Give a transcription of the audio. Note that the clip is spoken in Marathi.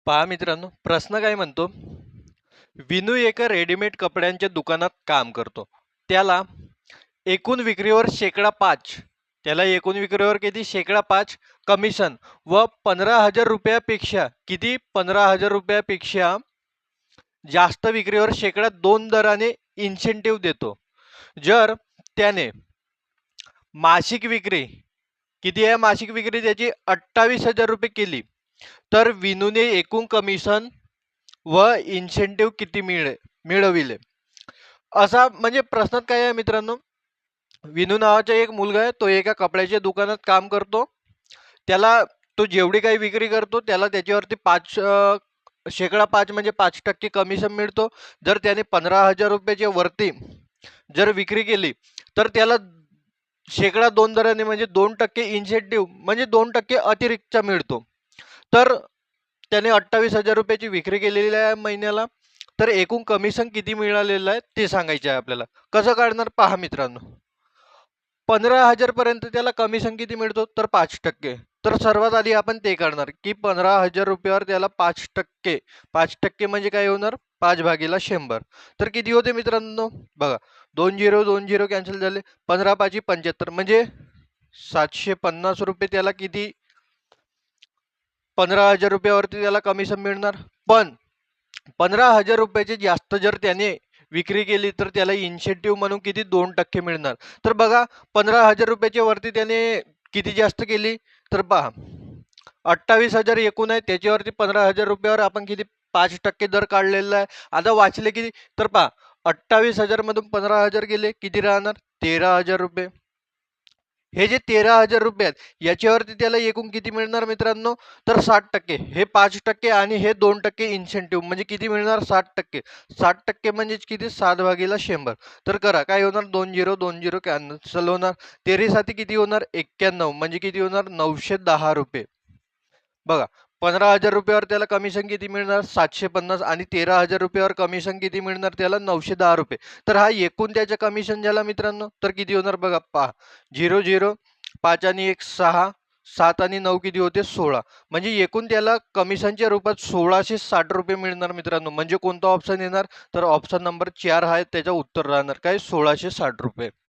पहा मित्रांनो, प्रश्न काय म्हणतो, विनू एका रेडीमेड कपड्यांच्या दुकानात काम करतो. त्याला एकूण विक्रीवर शेकडा 5, त्याला एकूण विक्रीवर किती शेकडा 5 कमिशन व 15,000 रुपयापेक्षा किती 15,000 रुपयापेक्षा जास्त विक्रीवर शेकडा 2 दराने इन्सेंटिव्ह देतो. जर त्याने मासिक विक्री किती आहे, मासिक विक्री त्याची 28,000 रुपये केली, तर विनूने एकूण कमिशन व इन्सेंटिव्ह किती मिळविले. असा म्हणजे प्रश्नात काय आहे मित्रांनो, विनू नावाचा एक मुलगा आहे, तो एका कपड्याच्या दुकानात काम करतो. त्याला तो जेवढी काही विक्री करतो त्याला त्याच्यावरती 5 शेकडा 5 म्हणजे 5% कमिशन मिळतो. जर त्याने 15,000 रुपयाच्या वरती जर विक्री केली तर त्याला शेकडा 2 दराने म्हणजे 2% इन्सेंटिव्ह म्हणजे 2% अतिरिक्त मिळतो. तर त्याने 28,000 रुपयाची विक्री केलेली आहे महिन्याला, तर एकूण कमिशन किती मिळालेलं आहे ते सांगायचे आहे आपल्याला. कसं काढणार पहा मित्रांनो, 15,000 पर्यंत त्याला कमिशन किती मिळतो तर 5%. तर सर्वात आधी आपण ते काढणार की 15,000 रुपयावर त्याला 5%, 5% म्हणजे काय होणार 5/100. तर किती होते मित्रांनो बघा, 2 0 कॅन्सल झाले, 15 5 75 म्हणजे 750 रुपये त्याला किती 15,000 रुपयावरती त्याला कमिशन मिळणार. पण 15,000 रुपयाचे जास्त जर त्याने विक्री केली तर त्याला इन्सेंटिव्ह म्हणून किती 2% मिळणार. तर बघा 15,000 रुपयाच्या वरती त्याने किती जास्त केली तर पहा 28,000 एकूण आहे, त्याच्यावरती 15,000 रुपयावर आपण किती 5% दर काढलेला आहे. आता वाचले किती तर पहा 28,000 मधून 15,000 गेले किती राहणार 13,000 रुपये. हे जे 13,000 रुपये आहेत याच्यावरती त्याला एकूण किती मिळणार मित्रांनो तर 60%. हे 5% आणि हे 2% इन्सेंटिव्ह म्हणजे किती मिळणार 60%. 60% म्हणजे किती 7/100. तर करा काय होणार 2 0 कॅन्सल होणार. 13 किती होणार 91 म्हणजे किती होणार 910 रुपये. बघा 15,000 रुपयावर त्याला कमिशन किती मिळणार 750 आणि 13,000 रुपयावर कमिशन किती मिळणार त्याला 910 रुपये. तर हा एकूण त्याचं कमिशन झाला मित्रांनो. तर किती होणार बघा पहा 0 0 5 आणि 1 6 7 आणि 9 किती होते 16. म्हणजे एकूण त्याला कमिशनच्या रूपात 1660 रुपये मिळणार मित्रांनो. म्हणजे कोणता ऑप्शन येणार तर ऑप्शन नंबर 4 हा त्याचं उत्तर राहणार काय 1660 रुपये.